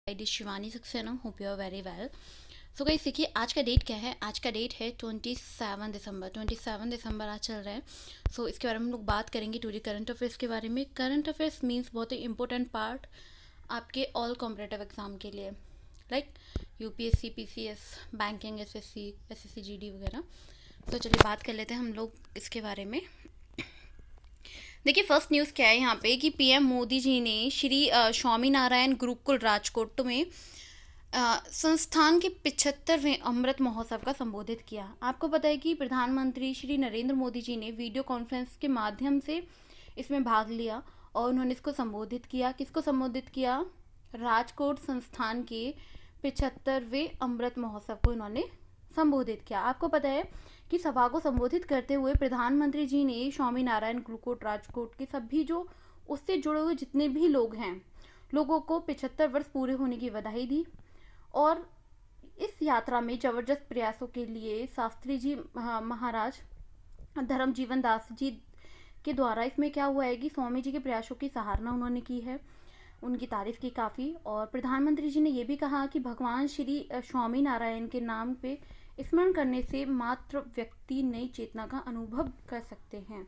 ID Shivani Saxena, hope you are very well. So guys देखिए आज का डेट क्या है। आज का डेट है 27 दिसंबर आज चल रहा है। सो इसके बारे में हम लोग बात करेंगे टूडे करंट अफेयर्स के बारे में। करंट अफेयर्स मीन्स बहुत ही इंपॉर्टेंट पार्ट आपके ऑल कॉम्पिटेटिव एग्जाम के लिए, like UPSC, PCS, banking, SSC, SSC GD वगैरह। तो चलिए बात कर लेते हैं हम लोग इसके बारे में। देखिए फर्स्ट न्यूज़ क्या है यहाँ पे कि पीएम मोदी जी ने श्री स्वामी नारायण गुरुकुल राजकोट में संस्थान के 75वें अमृत महोत्सव का संबोधित किया। आपको पता है कि प्रधानमंत्री श्री नरेंद्र मोदी जी ने वीडियो कॉन्फ्रेंस के माध्यम से इसमें भाग लिया और उन्होंने इसको संबोधित किया। किसको संबोधित किया? राजकोट संस्थान के 75वें अमृत महोत्सव को इन्होंने संबोधित किया। आपको पता है कि सभा को संबोधित करते हुए प्रधानमंत्री जी ने स्वामी नारायण गुरुकुल राजकोट के सभी जो उससे जुड़े हुए जितने भी लोग हैं, लोगों को 75 वर्ष पूरे होने की बधाई दी। और इस यात्रा में जबरदस्त प्रयासों के लिए शास्त्री जी महाराज धर्म जीवन दास जी के द्वारा इसमें क्या हुआ है कि स्वामी जी के प्रयासों की सराहना उन्होंने की है, उनकी तारीफ की काफ़ी। और प्रधानमंत्री जी ने ये भी कहा कि भगवान श्री स्वामी नारायण के नाम पे स्मरण करने से मात्र व्यक्ति नई चेतना का अनुभव कर सकते हैं।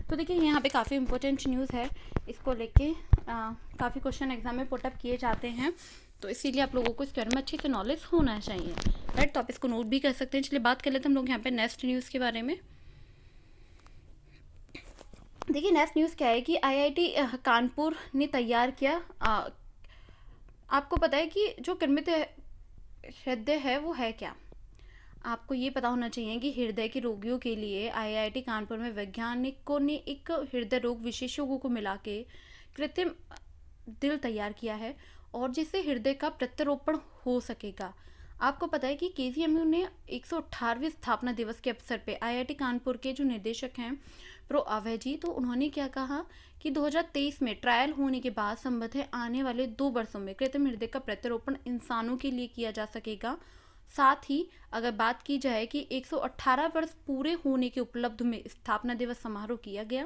तो देखिए यहाँ पे काफ़ी इंपॉर्टेंट न्यूज़ है, इसको लेके काफ़ी क्वेश्चन एग्जाम में पुटअप किए जाते हैं, तो इसीलिए आप लोगों को इसके बारे में अच्छे से नॉलेज होना चाहिए, राइट। तो आप इसको नोट भी कर सकते हैं। चलिए बात कर लेते हैं हम लोग यहाँ पे नेक्स्ट न्यूज़ के बारे में। देखिए नेक्स्ट न्यूज़ क्या है कि आईआईटी कानपुर ने तैयार किया। आपको पता है कि जो कृत्रिम हृदय है वो है क्या? आपको ये पता होना चाहिए कि हृदय के रोगियों के लिए आईआईटी कानपुर में वैज्ञानिकों ने एक हृदय रोग विशेषज्ञों को मिला के कृत्रिम दिल तैयार किया है और जिससे हृदय का प्रत्यारोपण हो सकेगा। आपको पता है कि केजीएमयू ने 118वें स्थापना दिवस के अवसर पे आईआईटी कानपुर के जो निदेशक हैं प्रो अभय जी, तो उन्होंने क्या कहा कि 2023 में ट्रायल होने के बाद संभवतः आने वाले 2 वर्षों में कृत्रिम हृदय का प्रत्यारोपण इंसानों के लिए किया जा सकेगा। साथ ही अगर बात की जाए कि 118 वर्ष पूरे होने के उपलब्ध में स्थापना दिवस समारोह किया गया।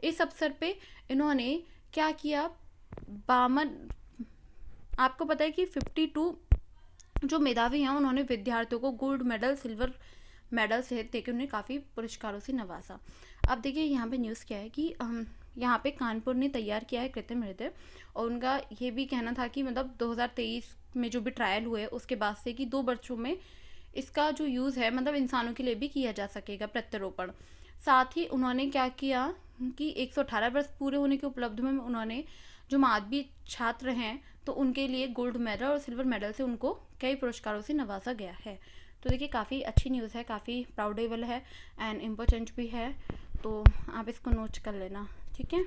इस अवसर पे इन्होंने क्या किया? 52, आपको पता है कि 52 जो मेधावी हैं उन्होंने विद्यार्थियों को गोल्ड मेडल, सिल्वर मेडल सहित देकर उन्हें काफ़ी पुरस्कारों से नवाजा। अब देखिए यहाँ पे न्यूज़ क्या है कि यहाँ पे कानपुर ने तैयार किया है कृत्रिम हृदय, और उनका ये भी कहना था कि मतलब 2023 में जो भी ट्रायल हुए उसके बाद से कि 2 वर्षों में इसका जो यूज़ है मतलब इंसानों के लिए भी किया जा सकेगा प्रत्यारोपण। साथ ही उन्होंने क्या किया कि 118 वर्ष पूरे होने के उपलब्ध में उन्होंने जो माध्यमिक छात्र हैं तो उनके लिए गोल्ड मेडल और सिल्वर मेडल से उनको कई पुरस्कारों से नवाजा गया है। तो देखिए काफ़ी अच्छी न्यूज़ है, काफ़ी प्राउडेबल है एंड इम्पोर्टेंट भी है, तो आप इसको नोट कर लेना, ठीक है।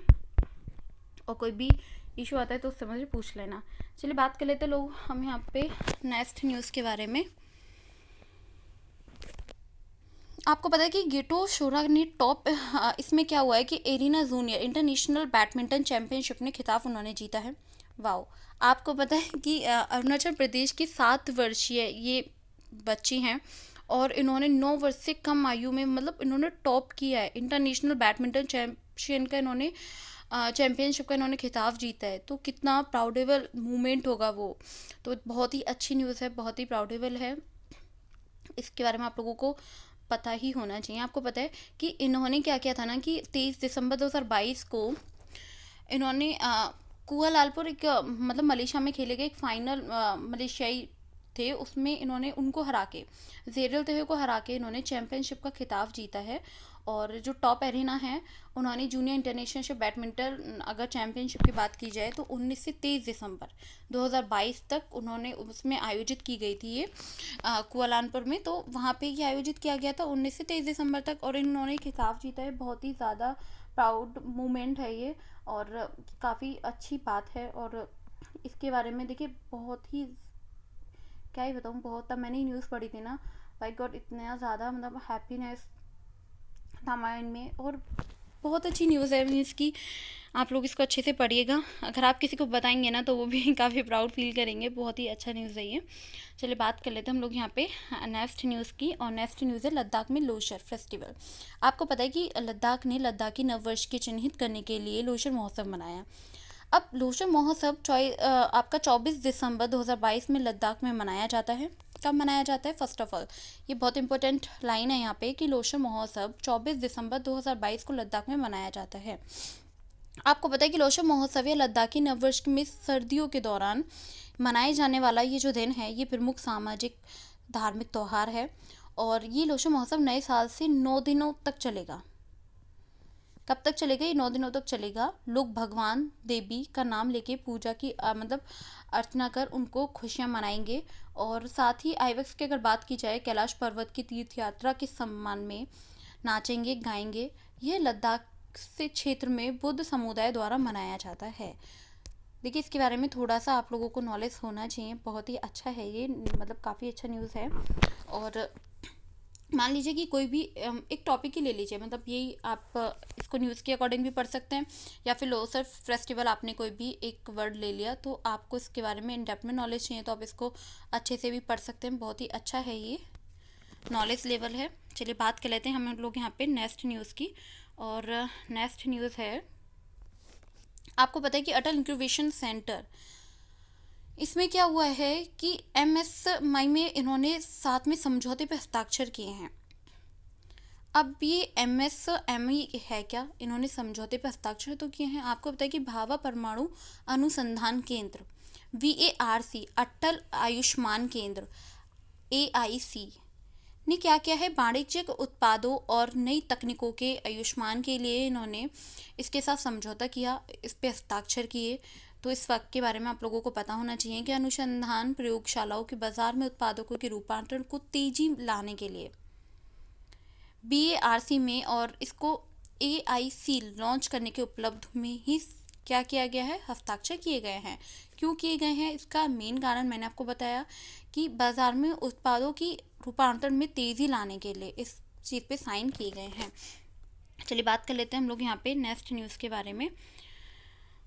और कोई भी इशू आता है तो उससे मुझे पूछ लेना। चलिए बात कर लेते लोग हम यहाँ पे नेक्स्ट न्यूज़ के बारे में। आपको पता है कि गेटो शोरा ने टॉप इसमें क्या हुआ है कि arena junior international badminton championship में खिताब उन्होंने जीता है। वाओ! आपको पता है कि अरुणाचल प्रदेश की 7 वर्षीय ये बच्ची हैं और इन्होंने 9 वर्ष से कम आयु में मतलब इन्होंने टॉप किया है। इंटरनेशनल बैडमिंटन चैंपियन का इन्होंने चैम्पियनशिप का इन्होंने खिताब जीता है, तो कितना प्राउडेबल मूवमेंट होगा वो। तो बहुत ही अच्छी न्यूज़ है, बहुत ही प्राउडेबल है। इसके बारे में आप लोगों को पता ही होना चाहिए। आपको पता है कि इन्होंने क्या किया था ना कि 23 दिसंबर 2022 को इन्होंने कुआलालंपुर एक मतलब मलेशिया में खेले गए एक फाइनल मलेशियाई थे, उसमें इन्होंने उनको हरा के, जेरिल तहे को हरा के इन्होंने चैम्पियनशिप का खिताब जीता है। और जो टॉप एरिना है उन्होंने जूनियर इंटरनेशनल बैडमिंटन अगर चैम्पियनशिप की बात की जाए तो 19 से 23 दिसंबर 2022 तक उन्होंने उसमें आयोजित की गई थी ये कुआलालंपुर में, तो वहाँ पे ये आयोजित किया गया था 19 से 23 दिसंबर तक और इन्होंने खिताब जीता है। बहुत ही ज़्यादा प्राउड मोमेंट है ये और काफ़ी अच्छी बात है। और इसके बारे में देखिए बहुत ही क्या ही बताऊँ, बहुत तब मैंने न्यूज़ पढ़ी थी ना, बाई गॉड इतना ज़्यादा मतलब हैप्पीनेस था माइंड में। और बहुत अच्छी न्यूज़ है मीन्स की आप लोग इसको अच्छे से पढ़िएगा, अगर आप किसी को बताएंगे ना तो वो भी काफ़ी प्राउड फील करेंगे। बहुत ही अच्छा न्यूज़ है ये। चलिए बात कर लेते हैं हम लोग यहाँ पे नेक्स्ट न्यूज़ की, और नेक्स्ट न्यूज़ है लद्दाख में लोशर फेस्टिवल। आपको पता है कि लद्दाख ने लद्दाखी नववर्ष के चिन्हित करने के लिए लोशर महोत्सव मनाया। अब लोशा महोत्सव आपका 24 दिसंबर 2022 में लद्दाख में मनाया जाता है। कब मनाया जाता है? फर्स्ट ऑफ ऑल ये बहुत इंपॉर्टेंट लाइन है यहाँ पे कि लोशा महोत्सव 24 दिसंबर 2022 को लद्दाख में मनाया जाता है। आपको पता है कि लोशा महोत्सव या लद्दाखी नववर्ष में सर्दियों के दौरान मनाए जाने वाला ये जो दिन है, ये प्रमुख सामाजिक धार्मिक त्यौहार है। और ये लोशा महोत्सव नए साल से 9 दिनों तक चलेगा। कब तक चलेगा? ये 9 दिनों तक चलेगा। लोग भगवान देवी का नाम लेके पूजा की मतलब अर्चना कर उनको खुशियाँ मनाएंगे। और साथ ही आइवैक्स की अगर बात की जाए, कैलाश पर्वत की तीर्थ यात्रा के सम्मान में नाचेंगे गाएंगे। यह लद्दाख से क्षेत्र में बुद्ध समुदाय द्वारा मनाया जाता है। देखिए, इसके बारे में थोड़ा सा आप लोगों को नॉलेज होना चाहिए। बहुत ही अच्छा है ये, मतलब काफ़ी अच्छा न्यूज़ है। और मान लीजिए कि कोई भी एक टॉपिक ही ले लीजिए, मतलब यही आप इसको न्यूज़ के अकॉर्डिंग भी पढ़ सकते हैं, या फिर लोसर फेस्टिवल आपने कोई भी एक वर्ड ले लिया तो आपको इसके बारे में इन डेप्थ में नॉलेज चाहिए तो आप इसको अच्छे से भी पढ़ सकते हैं। बहुत ही अच्छा है ये नॉलेज लेवल है। चलिए बात कर लेते हैं हम लोग यहाँ पे नेक्स्ट न्यूज़ की। और नेक्स्ट न्यूज़ है, आपको पता है कि अटल इंक्यूबेशन सेंटर, इसमें क्या हुआ है कि MSMI में इन्होंने साथ में समझौते पर हस्ताक्षर किए हैं। अब ये MSMI है क्या? इन्होंने समझौते पर हस्ताक्षर तो किए हैं। आपको पता है कि भाभा परमाणु अनुसंधान केंद्र VARC, अटल आयुष्मान केंद्र AIC ने क्या किया है, वाणिज्यिक उत्पादों और नई तकनीकों के आयुष्मान के लिए इन्होंने इसके साथ समझौता किया, इस पे हस्ताक्षर किए। तो इस वक्त के बारे में आप लोगों को पता होना चाहिए कि अनुसंधान प्रयोगशालाओं के बाजार में उत्पादकों के रूपांतरण को तेजी लाने के लिए BARC में और इसको AIC लॉन्च करने के उपलब्ध में ही क्या किया गया है, हस्ताक्षर किए गए हैं। क्यों किए गए हैं? इसका मेन कारण मैंने आपको बताया कि बाजार में उत्पादों की रूपांतरण में तेज़ी लाने के लिए इस चीज़ पे साइन किए गए हैं। चलिए बात कर लेते हैं हम लोग यहाँ पे नेक्स्ट न्यूज़ के बारे में।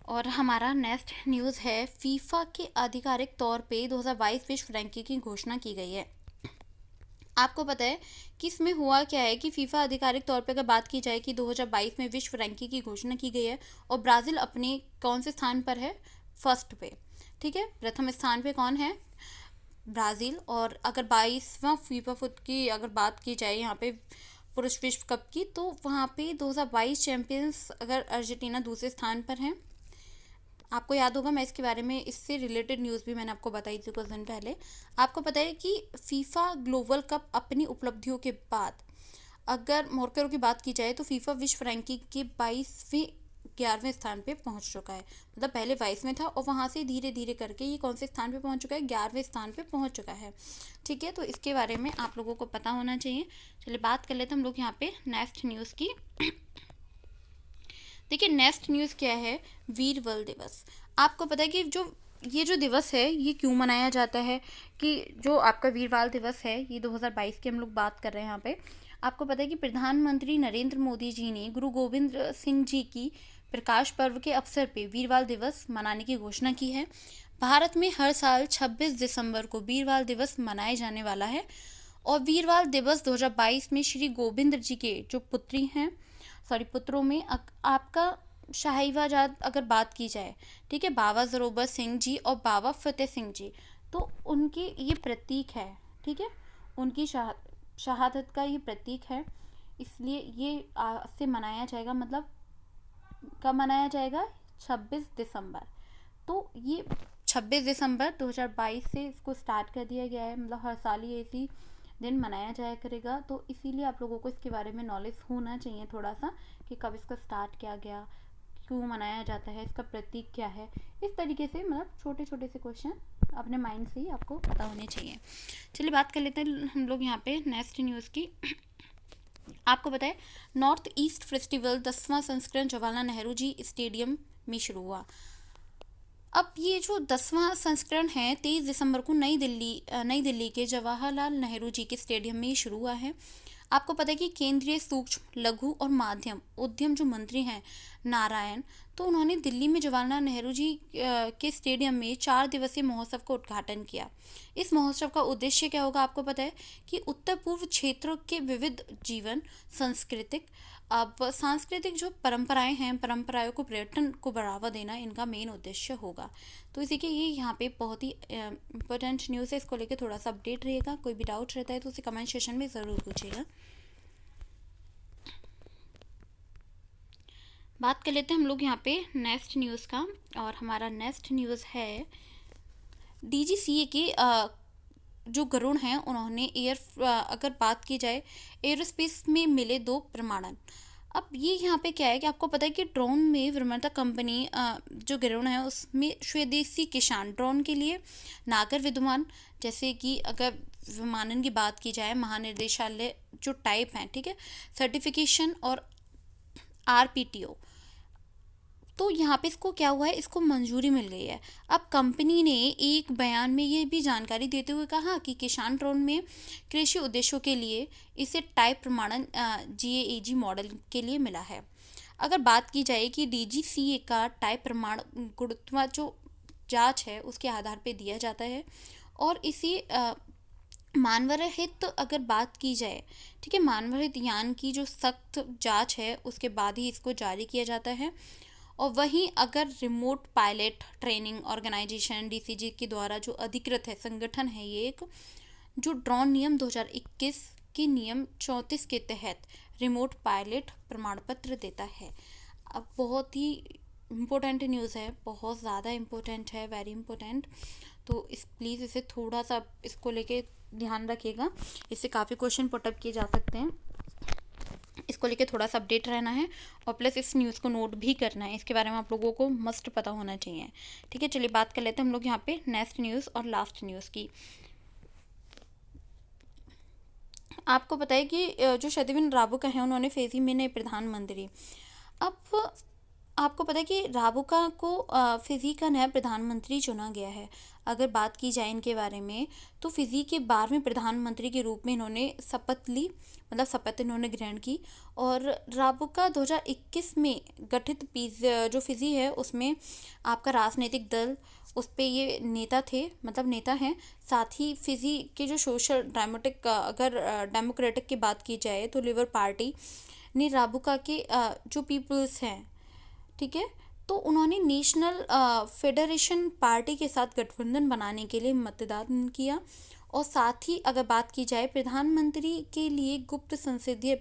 और हमारा नेक्स्ट न्यूज़ है, फीफा के आधिकारिक तौर पे 2022 विश्व रैंकिंग की घोषणा की गई है। आपको पता है कि इसमें हुआ क्या है कि फीफा आधिकारिक तौर पे अगर बात की जाए कि 2022 में विश्व रैंकिंग की घोषणा की गई है और ब्राज़ील अपने कौन से स्थान पर है? फर्स्ट पे। ठीक है, प्रथम स्थान पे कौन है? ब्राज़ील। और अगर 22वां फीफा फुट की अगर बात की जाए यहाँ पे पुरुष विश्व कप की, तो वहाँ पे 2022 चैंपियंस अगर अर्जेंटीना दूसरे स्थान पर हैं। आपको याद होगा, मैं इसके बारे में इससे रिलेटेड न्यूज़ भी मैंने आपको बताई थी कुछ दिन पहले। आपको पता है कि फीफा ग्लोबल कप अपनी उपलब्धियों के बाद अगर मोरक्को की बात की जाए तो फीफा विश्व रैंकिंग के 11वें स्थान पे पहुंच चुका है। मतलब पहले 22 में था और वहां से धीरे धीरे करके ये कौन से स्थान पे पहुंच चुका है? 11वें स्थान पे पहुंच चुका है। ठीक है, तो इसके बारे में आप लोगों को पता होना चाहिए। चलिए बात कर लेते हैं हम लोग यहाँ पे नेक्स्ट न्यूज़ की। देखिए, नेक्स्ट न्यूज़ क्या है, वीर बल दिवस। आपको पता है कि ये जो दिवस है ये क्यों मनाया जाता है? कि जो आपका वीर बाल दिवस है ये 2022 की हम लोग बात कर रहे हैं यहाँ पे। आपको पता है कि प्रधानमंत्री नरेंद्र मोदी जी ने गुरु गोविंद सिंह जी की प्रकाश पर्व के अवसर पे वीर बाल दिवस मनाने की घोषणा की है। भारत में हर साल 26 दिसंबर को वीर बाल दिवस मनाया जाने वाला है। और वीर बाल दिवस 2022 में श्री गोविंद जी के जो पुत्रों में आपका शाहिबाजाद अगर बात की जाए, ठीक है, बाबा ज़ोरावर सिंह जी और बाबा फतेह सिंह जी, तो उनके ये प्रतीक है। ठीक है, उनकी शहादत का ये प्रतीक है, इसलिए ये आज से मनाया जाएगा। मतलब कब मनाया जाएगा? 26 दिसंबर। तो ये 26 दिसंबर 2022 से इसको स्टार्ट कर दिया गया है। मतलब हर साल ही इसी दिन मनाया जाया करेगा। तो इसीलिए आप लोगों को इसके बारे में नॉलेज होना चाहिए थोड़ा सा कि कब इसका स्टार्ट किया गया, क्यों मनाया जाता है, इसका प्रतीक क्या है। इस तरीके से मतलब छोटे छोटे से क्वेश्चन अपने माइंड से ही आपको पता होने चाहिए। चलिए बात कर लेते हैं हम लोग यहाँ पे नेक्स्ट न्यूज़ की। आपको पता है नॉर्थ ईस्ट फेस्टिवल 10वां संस्करण जवाहरलाल नेहरू जी स्टेडियम में शुरू हुआ। अब ये जो 10वां संस्करण है 23 दिसंबर को नई दिल्ली के जवाहरलाल नेहरू जी के स्टेडियम में शुरू हुआ है। आपको पता है कि केंद्रीय सूक्ष्म लघु और माध्यम उद्यम जो मंत्री हैं नारायण, तो उन्होंने दिल्ली में जवाहरलाल नेहरू जी के स्टेडियम में 4 दिवसीय महोत्सव का उद्घाटन किया। इस महोत्सव का उद्देश्य क्या होगा आपको पता है कि उत्तर पूर्व क्षेत्रों के विविध जीवन, सांस्कृतिक जो परंपराएं हैं, परंपराओं को, पर्यटन को बढ़ावा देना इनका मेन उद्देश्य होगा। तो इसी के ये यहाँ पे बहुत ही इम्पोर्टेंट न्यूज़ है, इसको लेके थोड़ा सा अपडेट रहेगा। कोई भी डाउट रहता है तो उसे कमेंट सेशन में ज़रूर पूछिएगा। बात कर लेते हैं हम लोग यहाँ पे नेक्स्ट न्यूज़ का, और हमारा नेक्स्ट न्यूज़ है डीजीसीए के जो गरुड़ हैं उन्होंने अगर बात की जाए एयरोस्पेस में मिले 2 प्रमाणन। अब ये यहाँ पे क्या है कि आपको पता है कि ड्रोन में विमानन कंपनी जो गरुड़ है उसमें स्वदेशी किसान ड्रोन के लिए नागर विद्वान, जैसे कि अगर विमानन की बात की जाए महानिदेशालय जो टाइप हैं, ठीक है, सर्टिफिकेशन और आरपीटीओ, तो यहाँ पे इसको क्या हुआ है, इसको मंजूरी मिल गई है। अब कंपनी ने एक बयान में ये भी जानकारी देते हुए कहा कि किसान ड्रोन में कृषि उद्देश्यों के लिए इसे टाइप प्रमाणन GAAG मॉडल के लिए मिला है। अगर बात की जाए कि DGCA का टाइप प्रमाण गुणवत्ता जो जांच है उसके आधार पर दिया जाता है, और इसी मानवरहित अगर बात की जाए, ठीक है, मानवरहित यान की जो सख्त जांच है उसके बाद ही इसको जारी किया जाता है। और वहीं अगर remote pilot training organization DCG के द्वारा जो अधिकृत है संगठन है, ये एक जो ड्रोन नियम 2021 के नियम 34 के तहत रिमोट पायलट प्रमाण पत्र देता है। अब बहुत ही इम्पोर्टेंट न्यूज़ है, बहुत ज़्यादा इम्पोर्टेंट है, वेरी इम्पोर्टेंट। तो प्लीज़ इसे थोड़ा सा इसको लेके ध्यान रखिएगा, इससे काफ़ी क्वेश्चन पुटअप किए जा सकते हैं। इसको लेके थोड़ा सा अपडेट रहना है, और प्लस इस न्यूज़ को नोट भी करना है, इसके बारे में आप लोगों को मस्ट पता होना चाहिए, ठीक है। चलिए बात कर लेते हैं हम लोग यहाँ पे नेक्स्ट न्यूज़ और लास्ट न्यूज़ की। आपको पता है कि जो शतविन राबुका है उन्होंने फेजी में नए प्रधानमंत्री। अब आपको पता है कि राबुका को फिजी का नया प्रधानमंत्री चुना गया है। अगर बात की जाए इनके बारे में तो फिजी के 12वें प्रधानमंत्री के रूप में इन्होंने शपथ ली, मतलब शपथ इन्होंने ग्रहण की। और राबुका 2021 में गठित जो फिजी है उसमें आपका राजनीतिक दल उस पे ये नेता थे, मतलब नेता हैं। साथ ही फिजी के जो सोशल डेमोक्रेटिक की बात की जाए तो लिबर पार्टी ने राबुका के जो पीपल्स हैं, ठीक है, तो उन्होंने नेशनल फेडरेशन पार्टी के साथ गठबंधन बनाने के लिए मतदान किया। और साथ ही अगर बात की जाए प्रधानमंत्री के लिए गुप्त संसदीय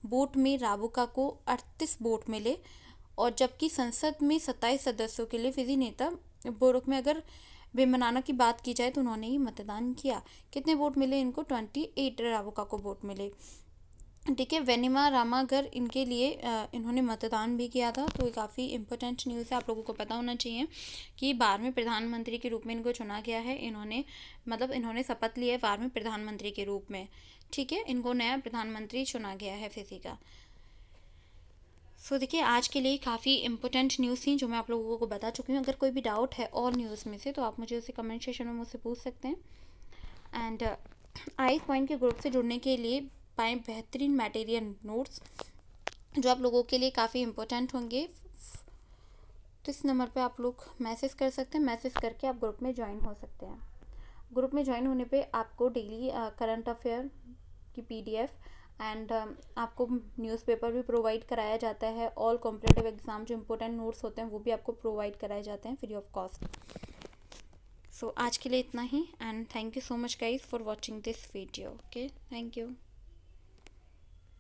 वोट में राबुका को 38 वोट मिले, और जबकि संसद में 27 सदस्यों के लिए फिजी नेता बोरुक में अगर बेमनाना की बात की जाए तो उन्होंने ही मतदान किया। कितने वोट मिले इनको? 28 राबुका को वोट मिले, ठीक है। वेनिमा रामागर इनके लिए इन्होंने मतदान भी किया था। तो ये काफ़ी इंपॉर्टेंट न्यूज़ है, आप लोगों को पता होना चाहिए कि 12वें प्रधानमंत्री के रूप में इनको चुना गया है। इन्होंने शपथ ली है 12वें प्रधानमंत्री के रूप में, ठीक है। इनको नया प्रधानमंत्री चुना गया है फिजी का। सो देखिए आज के लिए काफ़ी इंपॉर्टेंट न्यूज़ थी जो मैं आप लोगों को बता चुकी हूँ। अगर कोई भी डाउट है और न्यूज़ में से तो आप मुझे उसे कमेंट सेक्शन में मुझसे पूछ सकते हैं। एंड आई पॉइंट के ग्रुप से जुड़ने के लिए पाएँ बेहतरीन मटेरियल नोट्स जो आप लोगों के लिए काफ़ी इम्पोर्टेंट होंगे। तो इस नंबर पे आप लोग मैसेज कर सकते हैं, मैसेज करके आप ग्रुप में ज्वाइन हो सकते हैं। ग्रुप में ज्वाइन होने पे आपको डेली करंट अफेयर की PDF एंड आपको न्यूज़पेपर भी प्रोवाइड कराया जाता है। ऑल कॉम्पिटिटिव एग्ज़ाम जो इम्पोर्टेंट नोट्स होते हैं वो भी आपको प्रोवाइड कराए जाते हैं फ्री ऑफ कॉस्ट। सो आज के लिए इतना ही, and thank you so much guys for watching this video. Okay, thank you.